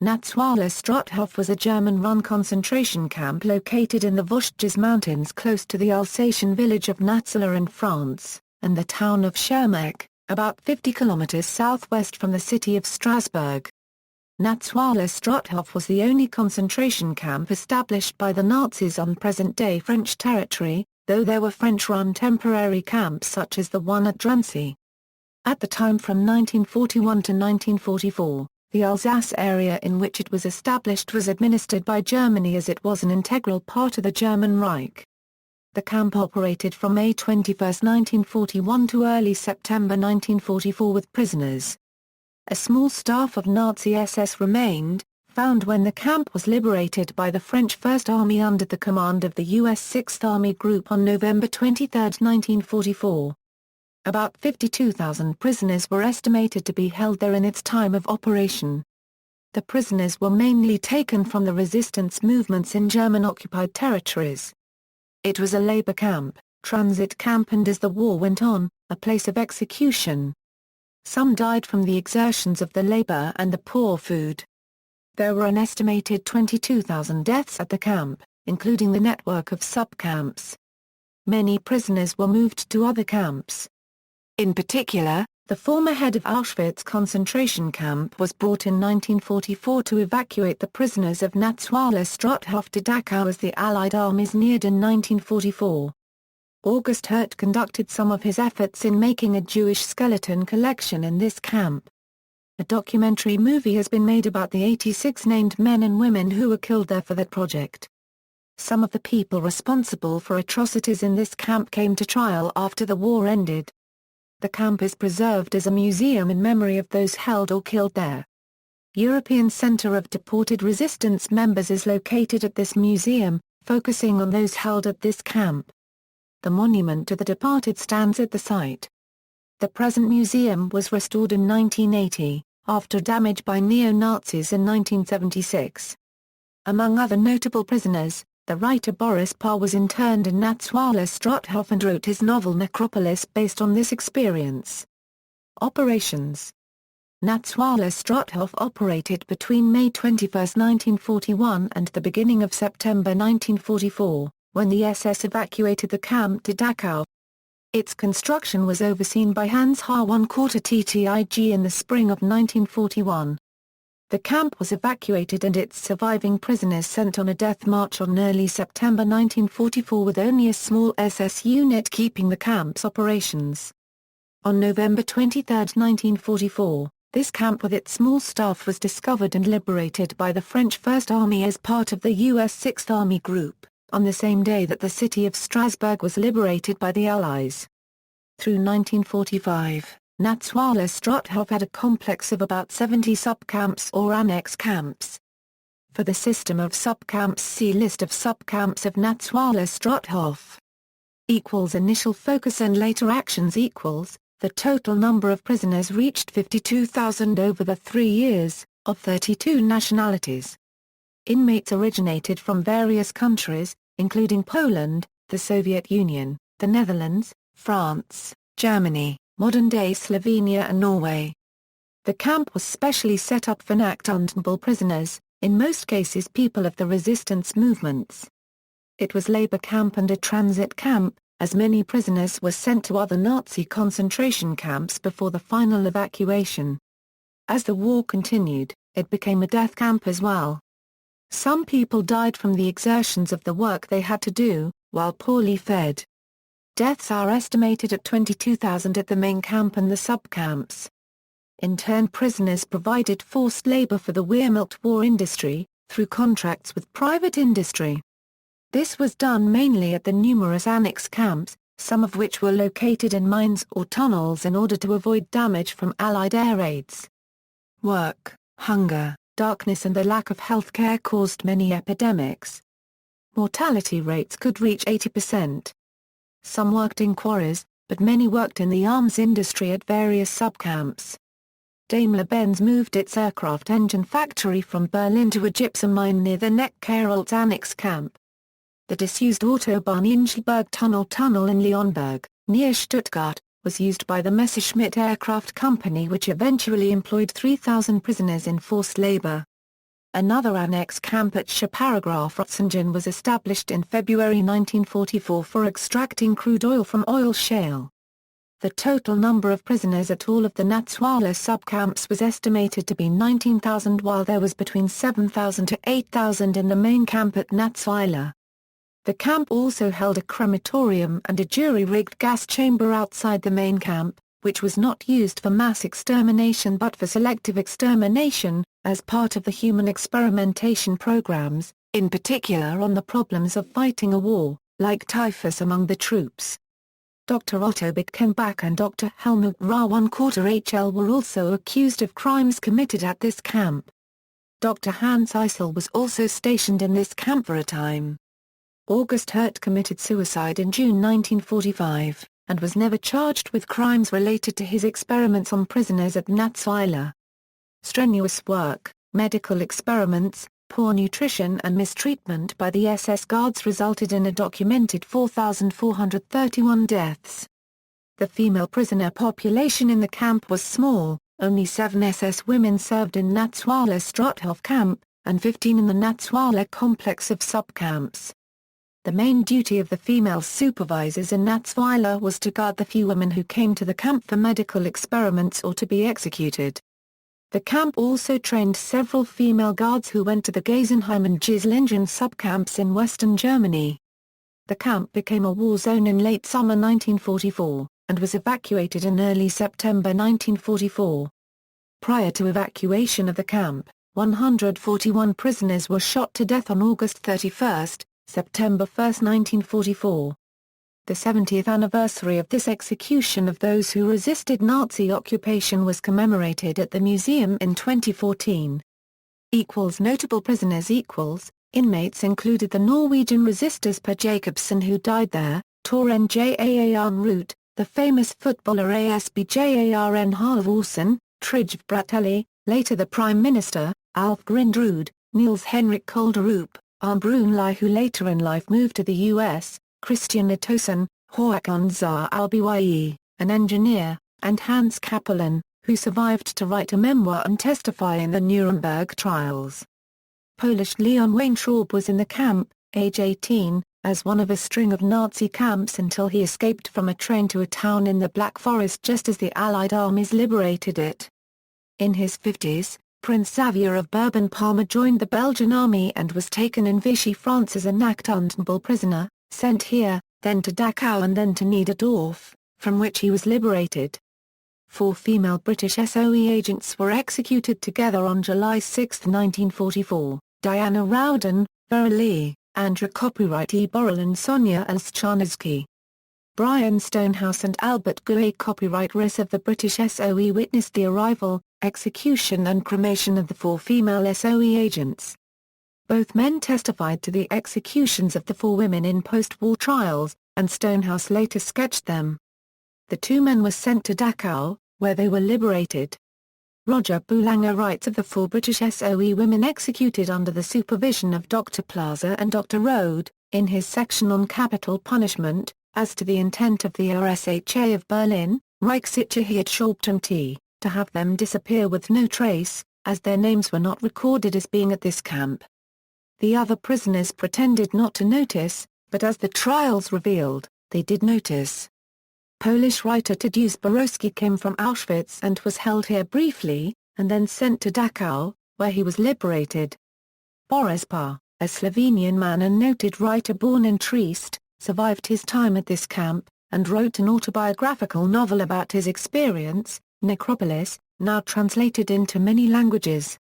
Natzweiler-Struthof was a German-run concentration camp located in the Vosges Mountains close to the Alsatian village of Natzwiller in France, and the town of Schirmeck, about 50 kilometers southwest from the city of Strasbourg. Natzweiler-Struthof was the only concentration camp established by the Nazis on present-day French territory, though there were French-run temporary camps such as the one at Drancy. At the time from 1941 to 1944, the Alsace area in which it was established was administered by Germany as it was an integral part of the German Reich. The camp operated from May 21, 1941 to early September 1944 with prisoners. A small staff of Nazi SS remained, found when the camp was liberated by the French First Army under the command of the U.S. Sixth Army Group on November 23, 1944. About 52,000 prisoners were estimated to be held there in its time of operation. The prisoners were mainly taken from the resistance movements in German-occupied territories. It was a labor camp, transit camp and as the war went on, a place of execution. Some died from the exertions of the labor and the poor food. There were an estimated 22,000 deaths at the camp, including the network of subcamps. Many prisoners were moved to other camps. In particular, the former head of Auschwitz concentration camp was brought in 1944 to evacuate the prisoners of Natzweiler-Struthof to Dachau as the Allied Armies neared in 1944. August Hirt conducted some of his efforts in making a Jewish skeleton collection in this camp. A documentary movie has been made about the 86 named men and women who were killed there for that project. Some of the people responsible for atrocities in this camp came to trial after the war ended. The camp is preserved as a museum in memory of those held or killed there. European Center of Deported Resistance Members is located at this museum, focusing on those held at this camp. The monument to the departed stands at the site. The present museum was restored in 1980, after damage by neo-Nazis in 1976. Among other notable prisoners, the writer Boris Parr was interned in Natzweiler-Struthof and wrote his novel Necropolis based on this experience. Operations. Natzweiler-Struthof operated between May 21, 1941 and the beginning of September 1944, when the SS evacuated the camp to Dachau. Its construction was overseen by Hans Hartwig TTIG in the spring of 1941. The camp was evacuated and its surviving prisoners sent on a death march on early September 1944 with only a small SS unit keeping the camp's operations. On November 23, 1944, this camp with its small staff was discovered and liberated by the French First Army as part of the U.S. Sixth Army Group, on the same day that the city of Strasbourg was liberated by the Allies. Through 1945, Natzweiler-Struthof had a complex of about 70 subcamps or annex camps. For the system of subcamps, see List of subcamps of Natzweiler-Struthof. Initial focus and later actions equals, the total number of prisoners reached 52,000 over the 3 years, of 32 nationalities. Inmates originated from various countries, including Poland, the Soviet Union, the Netherlands, France, Germany, modern-day Slovenia and Norway. The camp was specially set up for inactable prisoners, in most cases people of the resistance movements. It was labor camp and a transit camp, as many prisoners were sent to other Nazi concentration camps before the final evacuation. As the war continued, it became a death camp as well. Some people died from the exertions of the work they had to do, while poorly fed. Deaths are estimated at 22,000 at the main camp and the subcamps. Interned prisoners provided forced labor for the Wehrmacht war industry, through contracts with private industry. This was done mainly at the numerous annex camps, some of which were located in mines or tunnels in order to avoid damage from Allied air raids. Work, hunger, darkness and the lack of health care caused many epidemics. Mortality rates could reach 80%. Some worked in quarries, but many worked in the arms industry at various subcamps. Daimler-Benz moved its aircraft engine factory from Berlin to a gypsum mine near the Neckar-Alz annex camp. The disused Autobahn Ingelberg tunnel in Leonberg, near Stuttgart, was used by the Messerschmitt Aircraft Company which eventually employed 3,000 prisoners in forced labor. Another annex camp at Schirmeck was established in February 1944 for extracting crude oil from oil shale. The total number of prisoners at all of the Natzweiler subcamps was estimated to be 19,000, while there was between 7,000 to 8,000 in the main camp at Natzweiler. The camp also held a crematorium and a jury-rigged gas chamber outside the main camp, which was not used for mass extermination but for selective extermination, as part of the human experimentation programs, in particular on the problems of fighting a war, like typhus among the troops. Dr. Otto Bitkenbach and Dr. Helmut Rauh were also accused of crimes committed at this camp. Dr. Hans Eisel was also stationed in this camp for a time. August Hirt committed suicide in June 1945, and was never charged with crimes related to his experiments on prisoners at Natzweiler. Strenuous work, medical experiments, poor nutrition and mistreatment by the SS guards resulted in a documented 4,431 deaths. The female prisoner population in the camp was small, only 7 SS women served in Natzweiler-Struthof camp, and 15 in the Natzweiler complex of subcamps. The main duty of the female supervisors in Natzweiler was to guard the few women who came to the camp for medical experiments or to be executed. The camp also trained several female guards who went to the Geisenheim and Geislingen subcamps in western Germany. The camp became a war zone in late summer 1944, and was evacuated in early September 1944. Prior to evacuation of the camp, 141 prisoners were shot to death on August 31, September 1, 1944. The 70th anniversary of this execution of those who resisted Nazi occupation was commemorated at the museum in 2014. Notable prisoners Inmates included the Norwegian resistors Per Jacobsen, who died there, Toren Jan Root, the famous footballer Asbjørn Halvorsen, Trygve Bratteli, later the Prime Minister, Alf Grindrud, Niels Henrik Kolderup, Arne Brunli, who later in life moved to the U.S., Christian Latosen, Håkon Zar Albye, an engineer, and Hans Kapelin, who survived to write a memoir and testify in the Nuremberg trials. Polish Leon Weintraub was in the camp, age 18, as one of a string of Nazi camps until he escaped from a train to a town in the Black Forest just as the Allied armies liberated it. In his 50s, Prince Xavier of Bourbon-Parma joined the Belgian army and was taken in Vichy, France as a Nachtandenball prisoner, sent here, then to Dachau and then to Niederdorf, from which he was liberated. 4 female British SOE agents were executed together on July 6, 1944, Diana Rowden, Vera Lee, Andra Copyright E. Borrell and Sonia Elschanowski. Brian Stonehouse and Albert Guay Copyright RIS of the British SOE witnessed the arrival, execution and cremation of the 4 female SOE agents. Both men testified to the executions of the 4 women in post-war trials, and Stonehouse later sketched them. The 2 men were sent to Dachau, where they were liberated. Roger Boulanger writes of the 4 British SOE women executed under the supervision of Dr. Plaza and Dr. Rode, in his section on capital punishment, as to the intent of the RSHA of Berlin, Reichssicherheitshauptamt, to have them disappear with no trace, as their names were not recorded as being at this camp. The other prisoners pretended not to notice, but as the trials revealed, they did notice. Polish writer Tadeusz Borowski came from Auschwitz and was held here briefly, and then sent to Dachau, where he was liberated. Boris Parr, a Slovenian man and noted writer born in Trieste, survived his time at this camp, and wrote an autobiographical novel about his experience, Necropolis, now translated into many languages.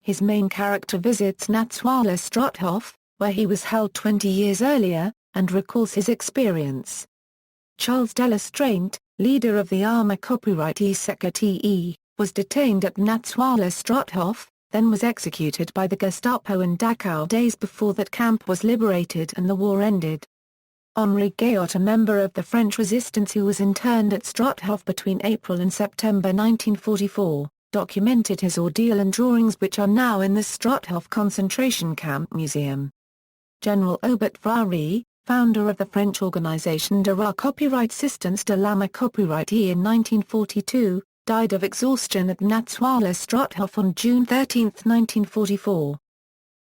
His main character visits Natzweiler-Struthof, where he was held 20 years earlier, and recalls his experience. Charles Delastraint, leader of the Army Copyright E-Secret-E, was detained at Natzweiler-Struthof, then was executed by the Gestapo in Dachau days before that camp was liberated and the war ended. Henri Gayot, a member of the French resistance who was interned at Struthof between April and September 1944, documented his ordeal in drawings which are now in the Struthof concentration camp museum. General Aubert Frary, founder of the French organization de la Copyright Assistance de la Copyright in 1942, died of exhaustion at Natzweiler-Struthof on June 13, 1944.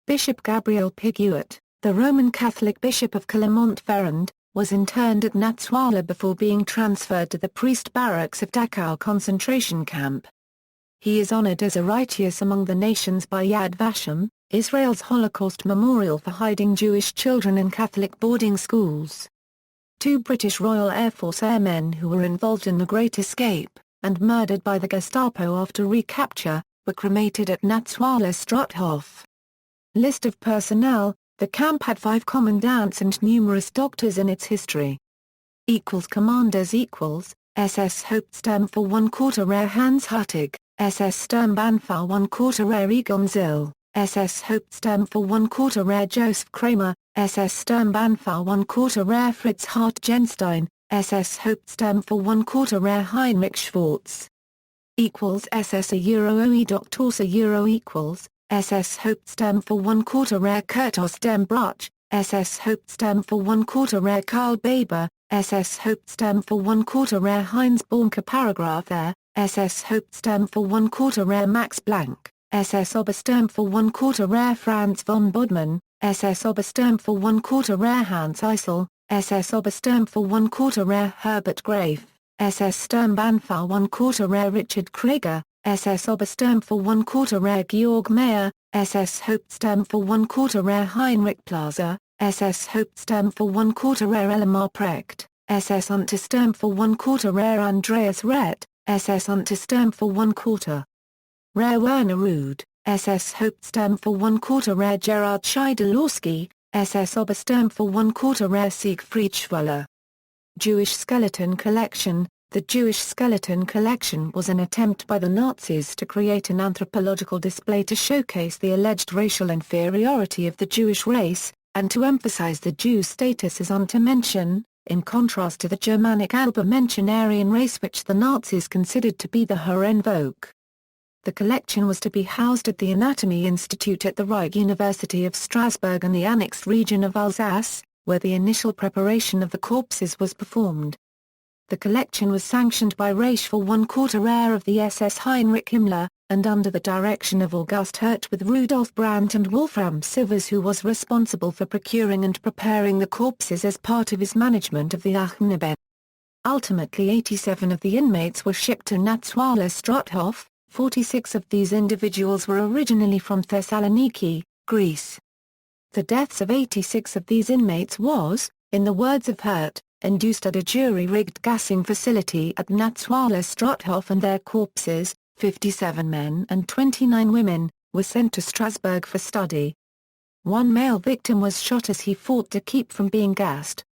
Bishop Gabriel Piguet, the Roman Catholic Bishop of Clermont-Ferrand, was interned at Natzweiler before being transferred to the priest barracks of Dachau concentration camp. He is honored as a righteous among the nations by Yad Vashem, Israel's Holocaust memorial for hiding Jewish children in Catholic boarding schools. 2 British Royal Air Force airmen who were involved in the Great Escape, and murdered by the Gestapo after recapture, were cremated at Natzweiler-Struthof. List of personnel: the camp had 5 commandants and numerous doctors in its history. Commanders SS Hauptsturm für 1/4 Rehr Hans Huttig, SS Sturmbannführer 1/4 Rehr Egon Zill, SS Hauptsturm für 1/4 Rehr Joseph Kramer, SS Sturmbannführer 1/4 Rehr Fritz Hart Genstein, SS Hauptsturm für 1/4 Rehr Heinrich Schwarz. SS Oe Doctors SS Hauptsturm für 1/4 Rehr Kurt Ostenbruch, SS Hauptsturm für 1/4 Rehr Karl Baber, SS Hauptsturm für 1/4 Rehr Heinz Bornke Paragraph R, SS Hauptsturm für 1/4 Rehr Max Blank, SS Obersturm für 1/4 Rehr Franz von Bodman, SS Obersturm für 1/4 Rehr Hans Eisel, SS Obersturm für 1/4 Rehr Herbert Graf, SS Sturmbannführer 1/4 Rehr Richard Krieger, SS Obersturm für 1/4 Rehr Georg Meyer, SS Hauptsturm für 1/4 Rehr Heinrich Plaza, SS Hauptsturm für 1/4 Rehr Elmar Precht, SS Untersturm für 1/4 Rehr Andreas Rett, SS Untersturm für 1/4 Rehr Werner Rude, SS Hauptsturm für 1/4 Rehr Gerhard Scheidlowski, SS Obersturm für 1/4 Rehr Siegfried Schweller. Jewish Skeleton Collection. The Jewish Skeleton Collection was an attempt by the Nazis to create an anthropological display to showcase the alleged racial inferiority of the Jewish race, and to emphasize the Jew status as Untermenschen, in contrast to the Germanic Übermenschen Aryan race which the Nazis considered to be the Herrenvolk. The collection was to be housed at the Anatomy Institute at the Reich University of Strasbourg in the annexed region of Alsace, where the initial preparation of the corpses was performed. The collection was sanctioned by Reich for 1/4 Rehr of the SS Heinrich Himmler, and under the direction of August Hirt with Rudolf Brandt and Wolfram Sivers, who was responsible for procuring and preparing the corpses as part of his management of the Achneben. Ultimately 87 of the inmates were shipped to Natzweiler-Struthof. 46 of these individuals were originally from Thessaloniki, Greece. The deaths of 86 of these inmates was, in the words of Hirt, induced at a jury-rigged gassing facility at Natzweiler-Struthof, and their corpses, 57 men and 29 women, were sent to Strasbourg for study. One male victim was shot as he fought to keep from being gassed.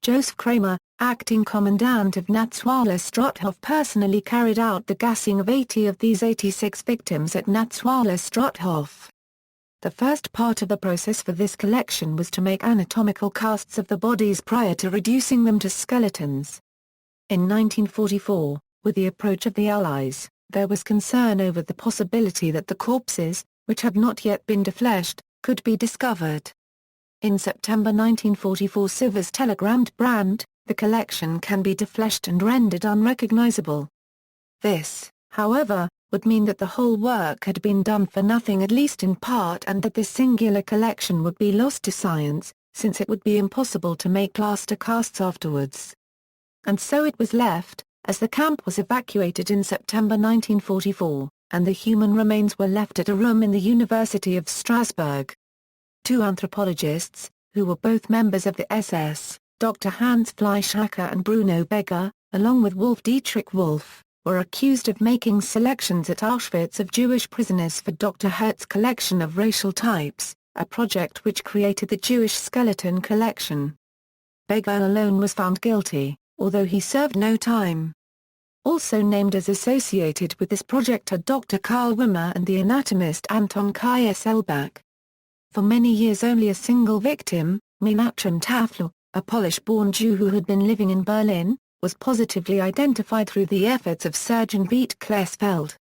Joseph Kramer, acting commandant of Natzweiler-Struthof, personally carried out the gassing of 80 of these 86 victims at Natzweiler-Struthof. The first part of the process for this collection was to make anatomical casts of the bodies prior to reducing them to skeletons. In 1944, with the approach of the Allies, there was concern over the possibility that the corpses, which had not yet been defleshed, could be discovered. In September 1944, Sivers telegrammed Brandt, "The collection can be defleshed and rendered unrecognizable." This, however, would mean that the whole work had been done for nothing, at least in part, and that this singular collection would be lost to science, since it would be impossible to make plaster casts afterwards. And so it was left, as the camp was evacuated in September 1944, and the human remains were left at a room in the University of Strasbourg. 2 anthropologists, who were both members of the SS, Dr. Hans Fleischacker and Bruno Beger, along with Wolf Dietrich Wolf, were accused of making selections at Auschwitz of Jewish prisoners for Dr. Hirt's collection of racial types, a project which created the Jewish Skeleton Collection. Beger alone was found guilty, although he served no time. Also named as associated with this project are Dr. Karl Wimmer and the anatomist Anton Selbach. For many years only a single victim, Menachem Taflo, a Polish-born Jew who had been living in Berlin, was positively identified through the efforts of surgeon Beat Klesfeld.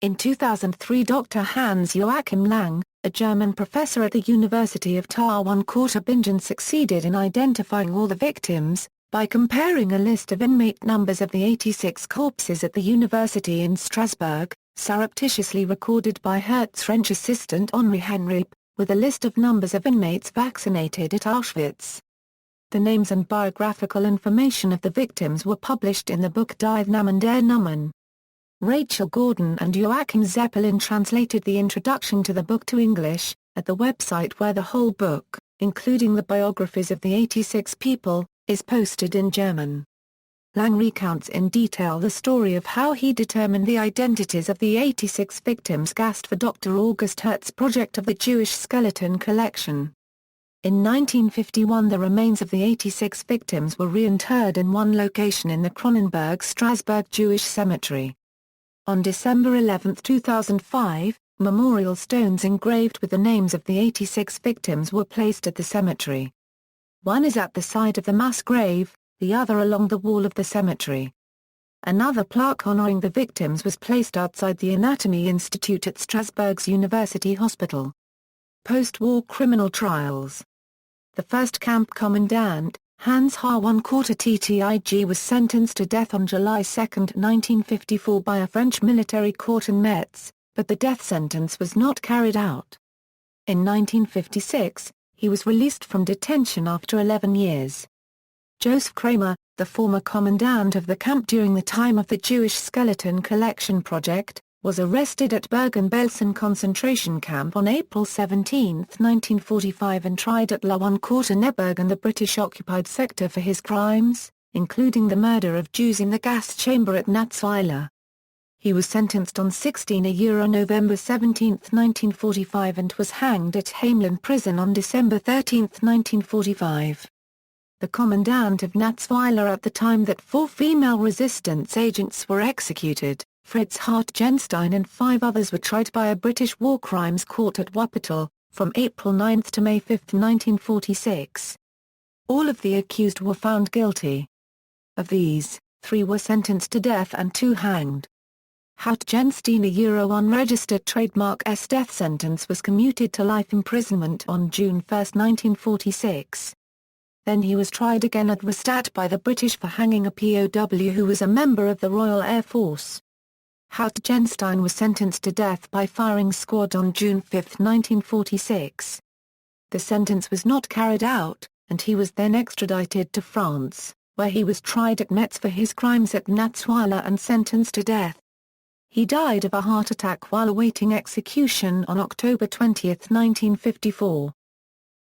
In 2003, Dr. Hans Joachim Lang, a German professor at the University of Tarbes-1/4 Bingen, succeeded in identifying all the victims, By comparing a list of inmate numbers of the 86 corpses at the university in Strasbourg, surreptitiously recorded by Hirt's French assistant Henri Henry, with a list of numbers of inmates vaccinated at Auschwitz. The names and biographical information of the victims were published in the book Die Namen der Nummern. Rachel Gordon and Joachim Zeppelin translated the introduction to the book to English, at the website where the whole book, including the biographies of the 86 people, is posted in German. Lang recounts in detail the story of how he determined the identities of the 86 victims gassed for Dr. August Hirt's project of the Jewish skeleton collection. In 1951 the remains of the 86 victims were reinterred in one location in the Kronenberg-Strasbourg Jewish Cemetery. On December 11, 2005, memorial stones engraved with the names of the 86 victims were placed at the cemetery. One is at the side of the mass grave, the other along the wall of the cemetery. Another plaque honoring the victims was placed outside the Anatomy Institute at Strasbourg's University Hospital. Post-war criminal trials. The first camp commandant, Hans H. Ttиг was sentenced to death on July 2, 1954 by a French military court in Metz, but the death sentence was not carried out. In 1956, he was released from detention after 11 years. Joseph Kramer, the former commandant of the camp during the time of the Jewish skeleton collection project, was arrested at Bergen-Belsen concentration camp on April 17, 1945 and tried at La One Court in Neberg and the British-occupied sector for his crimes, including the murder of Jews in the gas chamber at Natzweiler. He was sentenced on 16 November 17, 1945 and was hanged at Hamelin prison on December 13, 1945. The commandant of Natzwiller at the time that 4 female resistance agents were executed, Fritz Hartgenstein and 5 others were tried by a British war crimes court at Wuppertal, from April 9 to May 5, 1946. All of the accused were found guilty. Of these, 3 were sentenced to death and 2 hanged. Hartgenstein a unregistered trademark S death sentence was commuted to life imprisonment on June 1, 1946. Then he was tried again at Rastatt by the British for hanging a POW who was a member of the Royal Air Force. Hartgenstein was sentenced to death by firing squad on June 5, 1946. The sentence was not carried out, and he was then extradited to France, where he was tried at Metz for his crimes at Natzwiller and sentenced to death. He died of a heart attack while awaiting execution on October 20, 1954.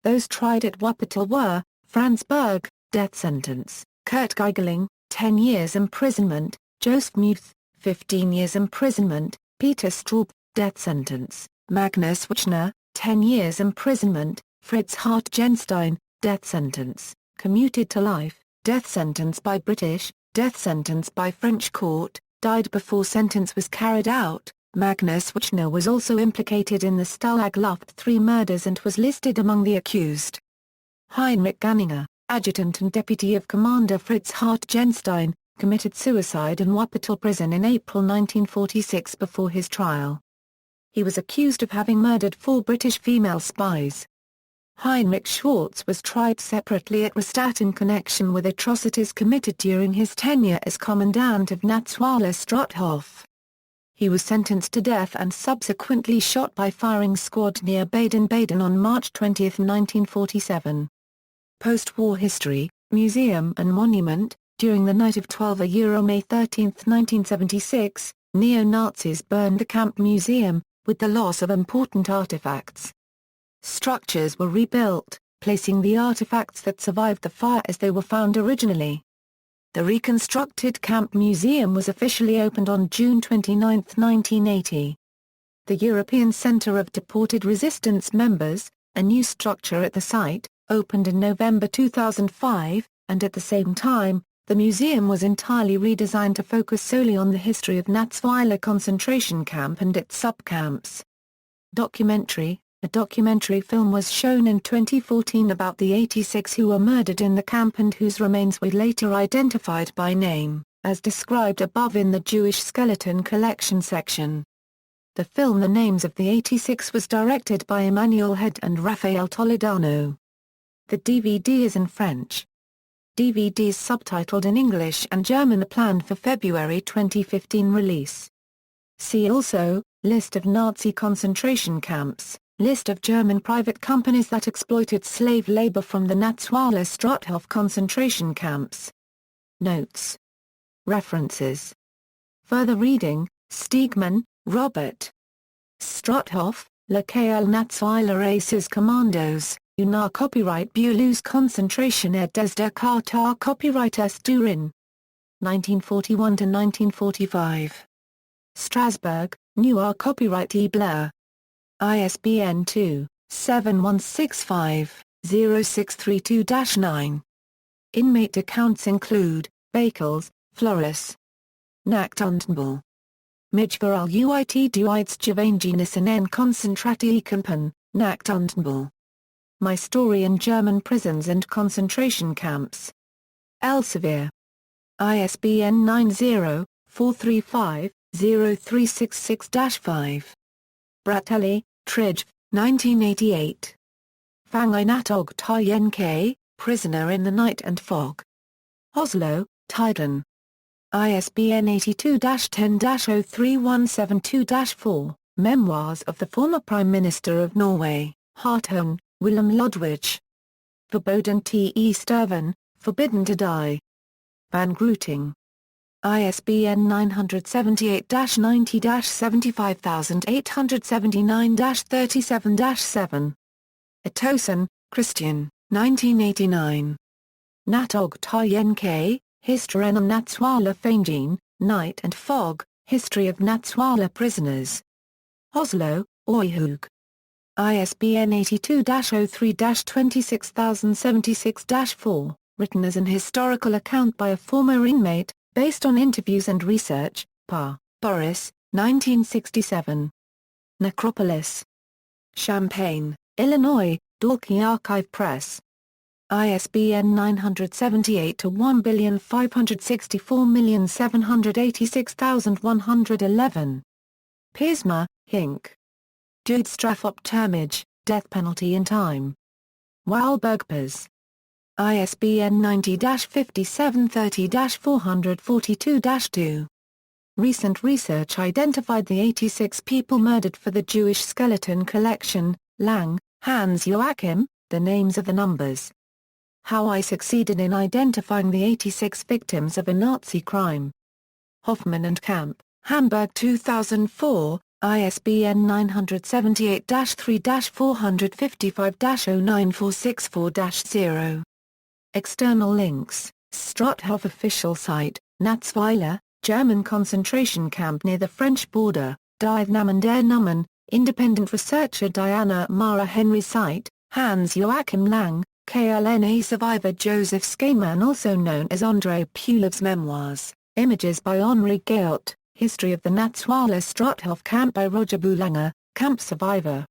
Those tried at Wuppertal were, Franz Berg, death sentence, Kurt Geigerling, 10 years imprisonment, Joseph Muth, 15 years imprisonment, Peter Straub, death sentence, Magnus Wichner, 10 years imprisonment, Fritz Hartgenstein, death sentence, commuted to life, death sentence by British, death sentence by French court, died before sentence was carried out. Magnus Wichner was also implicated in the Stalag Luft 3 murders and was listed among the accused. Heinrich Ganninger, adjutant and deputy of Commander Fritz Hartgenstein, committed suicide in Wuppertal prison in April 1946 before his trial. He was accused of having murdered 4 British female spies. Heinrich Schwarz was tried separately at Rastatt in connection with atrocities committed during his tenure as commandant of Natzweiler-Struthof. He was sentenced to death and subsequently shot by firing squad near Baden-Baden on March 20, 1947. Post-war history, museum and monument. During the night of May 13, 1976, neo-Nazis burned the camp museum, with the loss of important artifacts. Structures were rebuilt, placing the artifacts that survived the fire as they were found originally. The reconstructed camp museum was officially opened on June 29, 1980. The European Center of Deported Resistance Members, a new structure at the site, opened in November 2005, and at the same time, the museum was entirely redesigned to focus solely on the history of Natzweiler concentration camp and its subcamps. Documentary. A documentary film was shown in 2014 about the 86 who were murdered in the camp and whose remains were later identified by name, as described above in the Jewish skeleton collection section. The film The Names of the 86 was directed by Emmanuel Hirt and Raphael Toledano. The DVD is in French. DVDs subtitled in English and German are planned for February 2015 release. See also, List of Nazi concentration camps, List of German private companies that exploited slave labor from the Natzweiler-Struthof concentration camps. Notes. References. Further reading, Steegman, Robert. Struthof, Lequel Natzweiler Aces Commandos, Una Copyright Bülows Concentration des der Katar Copyright est Durin. 1941–1945. Strasbourg, Noir Copyright E. Blair. ISBN 2-7165-0632-9. Inmate accounts include, Bakels, Floris. Nachtundbel. Mijveral uit Duitsgevangenis en Concentratie-kampen, Nachtundbel. My Story in German Prisons and Concentration Camps. Elsevier. ISBN 90-435-0366-5. Bratelli, Trijf, 1988. Fanginatog Tyenk, Prisoner in the Night and Fog. Oslo, Tiden. ISBN 82-10-03172-4, Memoirs of the Former Prime Minister of Norway, Hartung, Willem Ludwig. Verboden te sterven, Forbidden to Die. Van Grooting. ISBN 970-75879-37-7. Etosen, Christian, 1989. Natog Tyenk, Historien Natzweiler Fangene, Night and Fog, History of Natzweiler Prisoners. Oslo, Øyhug. ISBN 82-03-26076-4, written as an historical account by a former inmate, based on interviews and research, Parr, Boris, 1967. Necropolis. Champaign, Illinois, Dalkey Archive Press. ISBN 978-1,564,786,111. Piersma, Hink. Doodstraf op termage, Death Penalty in Time. Waalbergpers. ISBN 90-5730-442-2. Recent research identified the 86 people murdered for the Jewish Skeleton Collection, Lang, Hans Joachim, the names of the numbers. How I Succeeded in Identifying the 86 Victims of a Nazi Crime. Hoffman and Camp, Hamburg 2004, ISBN 978-3-455-09464-0. External links, Struthof official site, Natzweiler, German concentration camp near the French border, Die Namen der Nummern, independent researcher Diana Mara Henry site, Hans Joachim Lang, KLNA survivor Joseph Skayman also known as André Pulev's memoirs, images by Henri Gaot, History of the Natzweiler-Struthof camp by Roger Boulanger, camp survivor.